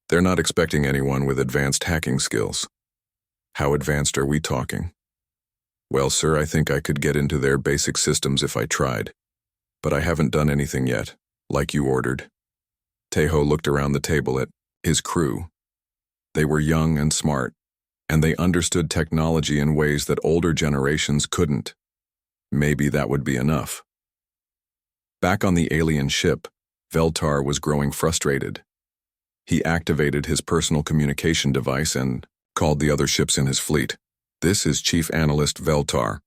They're not expecting anyone with advanced hacking skills. How advanced are we talking? Well, sir, I think I could get into their basic systems if I tried, but I haven't done anything yet, like you ordered. Tejo looked around the table at his crew. They were young and smart, and they understood technology in ways that older generations couldn't. Maybe that would be enough. Back on the alien ship, Veltar was growing frustrated. He activated his personal communication device and called the other ships in his fleet. This is Chief Analyst Veltar.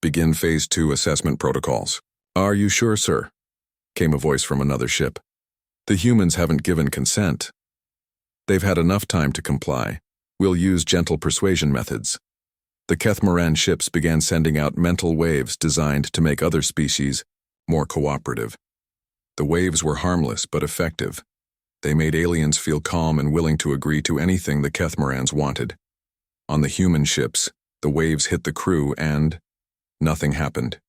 Begin Phase 2 assessment protocols. Are you sure, sir? Came a voice from another ship. The humans haven't given consent. They've had enough time to comply. We'll use gentle persuasion methods. The Kethmoran ships began sending out mental waves designed to make other species more cooperative. The waves were harmless but effective. They made aliens feel calm and willing to agree to anything the Kethmorans wanted. On the human ships, the waves hit the crew and nothing happened.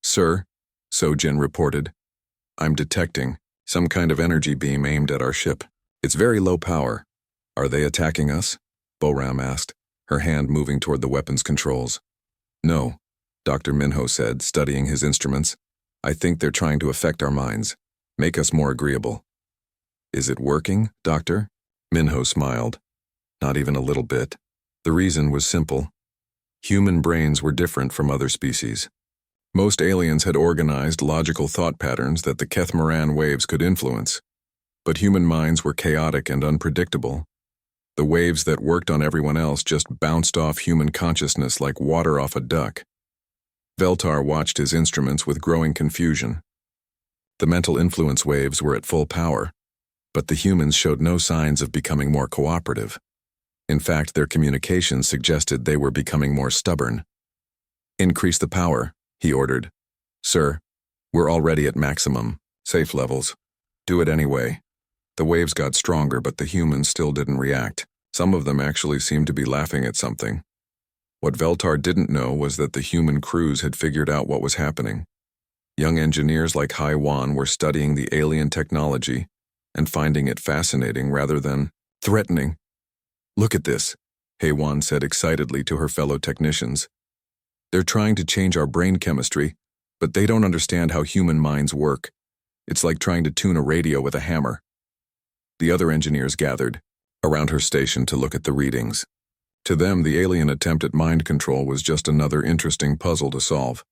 Sir, Sojin reported, I'm detecting some kind of energy beam aimed at our ship. It's very low power. Are they attacking us? Boram asked, her hand moving toward the weapons controls. No, Dr. Minho said, studying his instruments. I think they're trying to affect our minds, make us more agreeable. Is it working, Doctor? Minho smiled. Not even a little bit. The reason was simple. Human brains were different from other species. Most aliens had organized logical thought patterns that the Kethmoran waves could influence. But human minds were chaotic and unpredictable. The waves that worked on everyone else just bounced off human consciousness like water off a duck. Veltar watched his instruments with growing confusion. The mental influence waves were at full power, but the humans showed no signs of becoming more cooperative. In fact, their communications suggested they were becoming more stubborn. Increase the power, he ordered. Sir, we're already at maximum, safe levels. Do it anyway. The waves got stronger, but the humans still didn't react. Some of them actually seemed to be laughing at something. What Veltar didn't know was that the human crews had figured out what was happening. Young engineers like Haiwan were studying the alien technology and finding it fascinating rather than threatening. Look at this. Heywan said excitedly to her fellow technicians. They're trying to change our brain chemistry, but they don't understand how human minds work. It's like trying to tune a radio with a hammer. The other engineers gathered around her station to look at the readings. To them, the alien attempt at mind control was just another interesting puzzle to solve.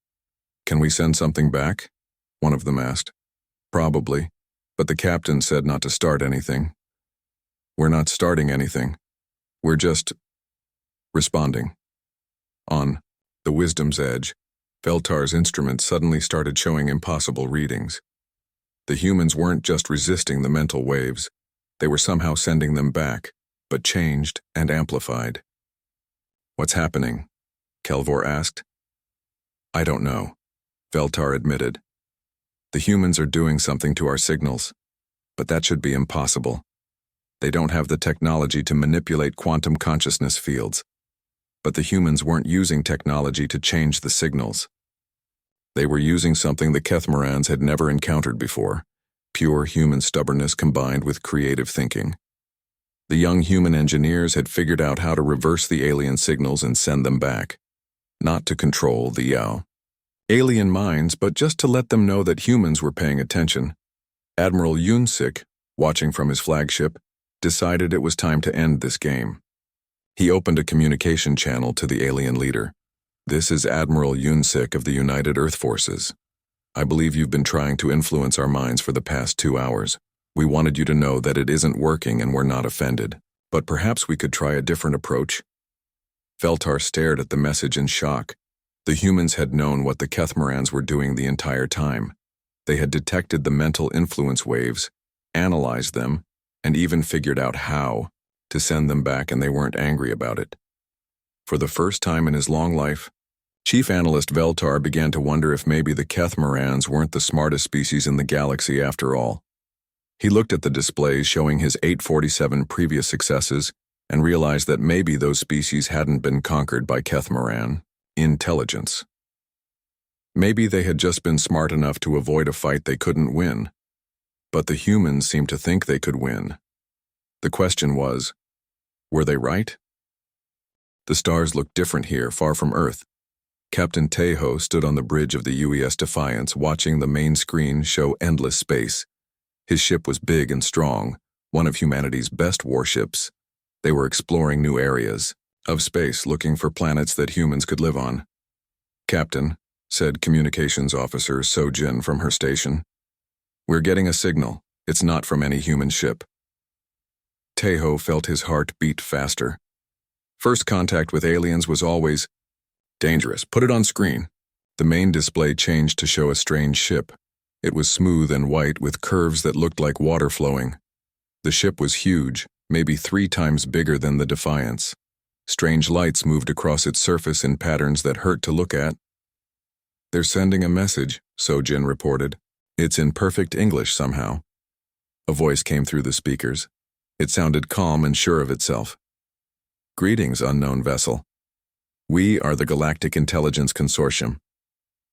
Can we send something back? One of them asked. Probably, but the captain said not to start anything. We're not starting anything. We're just responding. On the Wisdom's Edge, Veltar's instrument suddenly started showing impossible readings. The humans weren't just resisting the mental waves, they were somehow sending them back, but changed and amplified. What's happening? Kelvor asked. I don't know, Veltar admitted. The humans are doing something to our signals, but that should be impossible. They don't have the technology to manipulate quantum consciousness fields, but the humans weren't using technology to change the signals. They were using something the Kethmarans had never encountered before, pure human stubbornness combined with creative thinking. The young human engineers had figured out how to reverse the alien signals and send them back, not to control the alien minds, but just to let them know that humans were paying attention. Admiral Yunsik, watching from his flagship, decided it was time to end this game. He opened a communication channel to the alien leader. This is Admiral Yunsik of the United Earth Forces. I believe you've been trying to influence our minds for the past 2 hours. We wanted you to know that it isn't working and we're not offended, but perhaps we could try a different approach. Veltar stared at the message in shock. The humans had known what the Kethmarans were doing the entire time. They had detected the mental influence waves, analyzed them, and even figured out how to send them back, and they weren't angry about it. For the first time in his long life, Chief Analyst Veltar began to wonder if maybe the Kethmarans weren't the smartest species in the galaxy after all. He looked at the displays showing his 847 previous successes and realized that maybe those species hadn't been conquered by Kethmaran intelligence. Maybe they had just been smart enough to avoid a fight they couldn't win. But the humans seemed to think they could win. The question was, were they right? The stars looked different here, far from Earth. Captain Tejo stood on the bridge of the UES Defiance, watching the main screen show endless space. His ship was big and strong, one of humanity's best warships. They were exploring new areas of space, looking for planets that humans could live on. Captain, said Communications Officer Sojin from her station, we're getting a signal. It's not from any human ship. Tejo felt his heart beat faster. First contact with aliens was always dangerous. Put it on screen. The main display changed to show a strange ship. It was smooth and white with curves that looked like water flowing. The ship was huge, maybe 3 times bigger than the Defiance. Strange lights moved across its surface in patterns that hurt to look at. They're sending a message, Sojin reported. It's in perfect English somehow. A voice came through the speakers. It sounded calm and sure of itself. Greetings, unknown vessel. We are the Galactic Intelligence Consortium.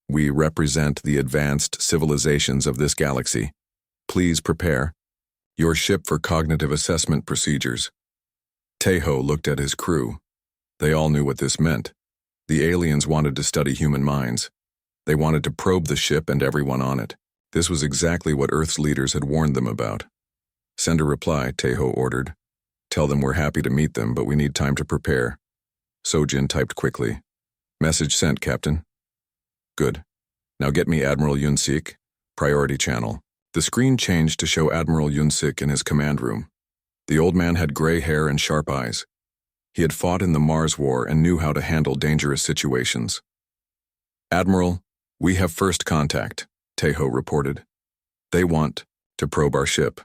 We represent the advanced civilizations of this galaxy. Please prepare your ship for cognitive assessment procedures. Tejo looked at his crew. They all knew what this meant. The aliens wanted to study human minds. They wanted to probe the ship and everyone on it. This was exactly what Earth's leaders had warned them about. Send a reply, Tejo ordered. Tell them we're happy to meet them, but we need time to prepare. Sojin typed quickly. Message sent, Captain. Good. Now get me Admiral Yunsik, priority channel. The screen changed to show Admiral Yunsik in his command room. The old man had gray hair and sharp eyes. He had fought in the Mars War and knew how to handle dangerous situations. Admiral, we have first contact, Tejo reported. They want to probe our ship.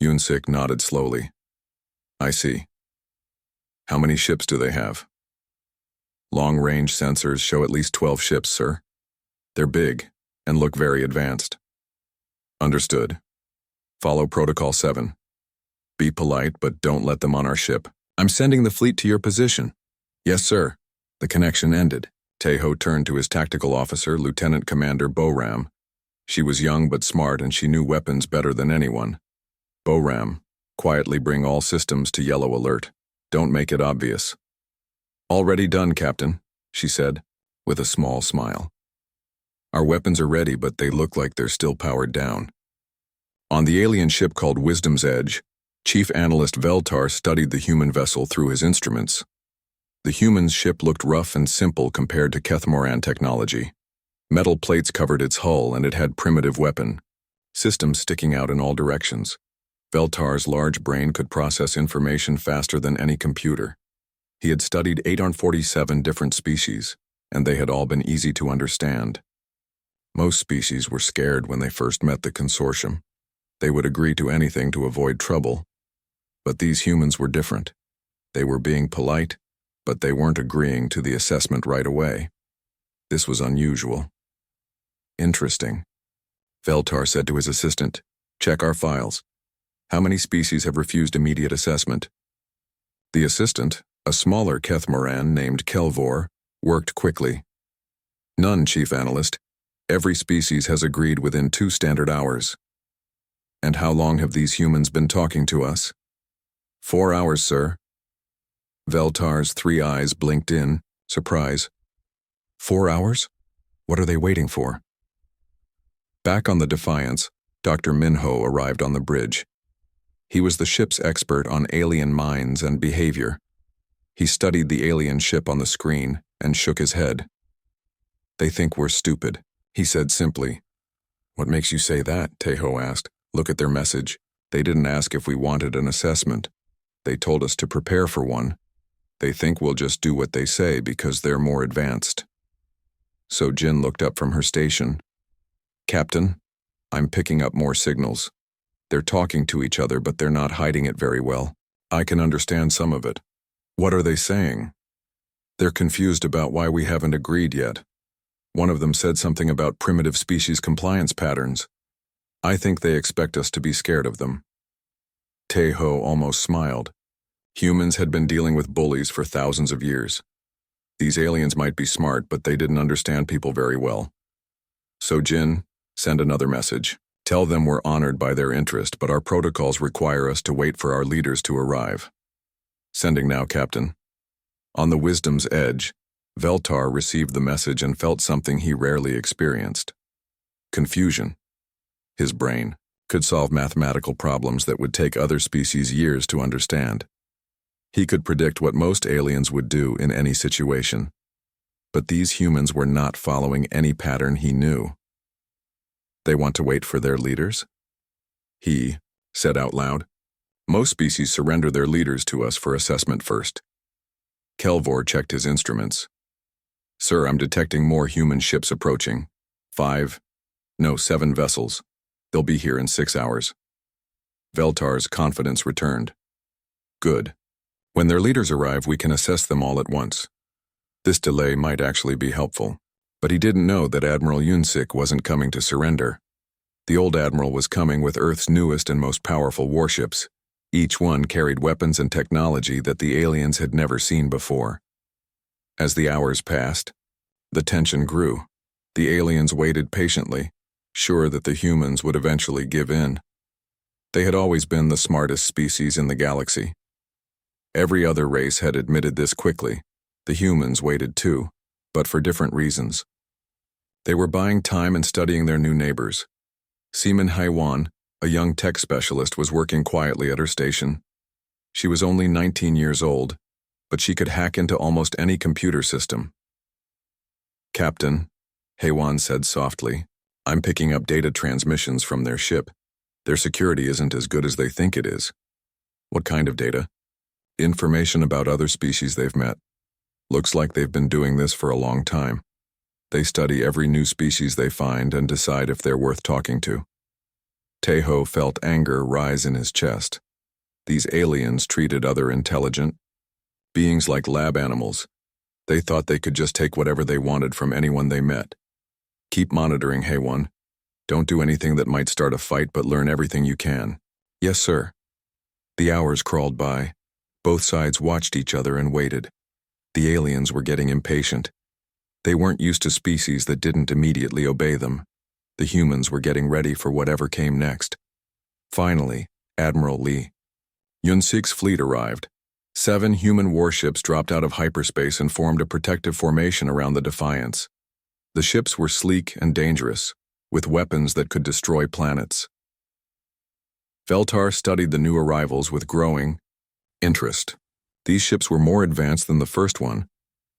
Yunsik nodded slowly. I see. How many ships do they have? Long-range sensors show at least 12 ships, sir. They're big and look very advanced. Understood. Follow Protocol 7. Be polite, but don't let them on our ship. I'm sending the fleet to your position. Yes, sir. The connection ended. Tejo turned to his tactical officer, Lieutenant Commander Boram. She was young but smart, and she knew weapons better than anyone. Boram, quietly bring all systems to yellow alert. Don't make it obvious. Already done, Captain, she said, with a small smile. Our weapons are ready, but they look like they're still powered down. On the alien ship called Wisdom's Edge, Chief Analyst Veltar studied the human vessel through his instruments. The human's ship looked rough and simple compared to Kethmoran technology. Metal plates covered its hull, and it had primitive weapon systems sticking out in all directions. Veltar's large brain could process information faster than any computer. He had studied 847 different species, and they had all been easy to understand. Most species were scared when they first met the consortium. They would agree to anything to avoid trouble. But these humans were different. They were being polite, but they weren't agreeing to the assessment right away. This was unusual. Interesting. Veltar said to his assistant, "Check our files. How many species have refused immediate assessment?" The assistant, a smaller Kethmoran named Kelvor, worked quickly. "None, Chief Analyst. Every species has agreed within 2 standard hours." "And how long have these humans been talking to us?" 4 hours, sir." Veltar's 3 eyes blinked in, surprise. 4 hours? What are they waiting for? Back on the Defiance, Dr. Minho arrived on the bridge. He was the ship's expert on alien minds and behavior. He studied the alien ship on the screen and shook his head. "They think we're stupid," he said simply. "What makes you say that?" Tejo asked. "Look at their message. They didn't ask if we wanted an assessment. They told us to prepare for one. They think we'll just do what they say because they're more advanced." So Jin looked up from her station. "Captain, I'm picking up more signals. They're talking to each other, but they're not hiding it very well. I can understand some of it." "What are they saying?" "They're confused about why we haven't agreed yet. One of them said something about primitive species compliance patterns. I think they expect us to be scared of them." Tejo almost smiled. Humans had been dealing with bullies for thousands of years. These aliens might be smart, but they didn't understand people very well. "So Jin, send another message. Tell them we're honored by their interest, but our protocols require us to wait for our leaders to arrive." "Sending now, Captain." On the Wisdom's Edge, Veltar received the message and felt something he rarely experienced. Confusion. His brain could solve mathematical problems that would take other species years to understand. He could predict what most aliens would do in any situation. But these humans were not following any pattern he knew. "They want to wait for their leaders?" He said out loud. "Most species surrender their leaders to us for assessment first." Kelvor checked his instruments. "Sir, I'm detecting more human ships approaching. 7 vessels. They'll be here in 6 hours." Veltar's confidence returned. "Good. When their leaders arrive, we can assess them all at once. This delay might actually be helpful." But he didn't know that Admiral Yunsik wasn't coming to surrender. The old admiral was coming with Earth's newest and most powerful warships. Each one carried weapons and technology that the aliens had never seen before. As the hours passed, the tension grew. The aliens waited patiently, sure that the humans would eventually give in. They had always been the smartest species in the galaxy. Every other race had admitted this quickly. The humans waited too, but for different reasons. They were buying time and studying their new neighbors. Seaman Haiwan, a young tech specialist, was working quietly at her station. She was only 19 years old, but she could hack into almost any computer system. "Captain," Haiwan said softly, "I'm picking up data transmissions from their ship. Their security isn't as good as they think it is." "What kind of data?" "Information about other species they've met. Looks like they've been doing this for a long time. They study every new species they find and decide if they're worth talking to." Tejo felt anger rise in his chest. These aliens treated other intelligent beings like lab animals. They thought they could just take whatever they wanted from anyone they met. "Keep monitoring, Haiwan. Don't do anything that might start a fight, but learn everything you can." "Yes, sir." The hours crawled by. Both sides watched each other and waited. The aliens were getting impatient. They weren't used to species that didn't immediately obey them. The humans were getting ready for whatever came next. Finally, Admiral Lee. Yunsik's fleet arrived. 7 human warships dropped out of hyperspace and formed a protective formation around the Defiance. The ships were sleek and dangerous, with weapons that could destroy planets. Veltar studied the new arrivals with growing interest. These ships were more advanced than the first one.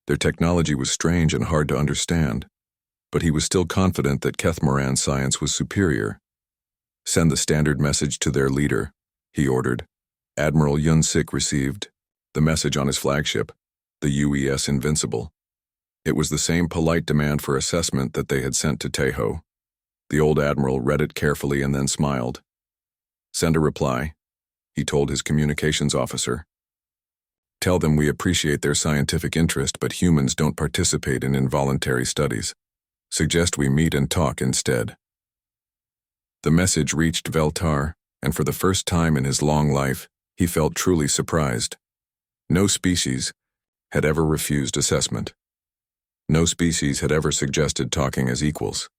Their technology was strange and hard to understand, but he was still confident that Kethmoran's science was superior. "Send the standard message to their leader," he ordered. Admiral Yunsik received the message on his flagship, the UES Invincible. It was the same polite demand for assessment that they had sent to Tejo. The old admiral read it carefully and then smiled. "Send a reply," he told his communications officer. "Tell them we appreciate their scientific interest, but humans don't participate in involuntary studies. Suggest we meet and talk instead." The message reached Veltar, and for the first time in his long life, he felt truly surprised. No species had ever refused assessment. No species had ever suggested talking as equals.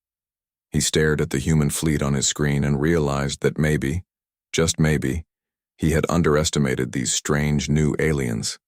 He stared at the human fleet on his screen and realized that maybe, just maybe, he had underestimated these strange new aliens.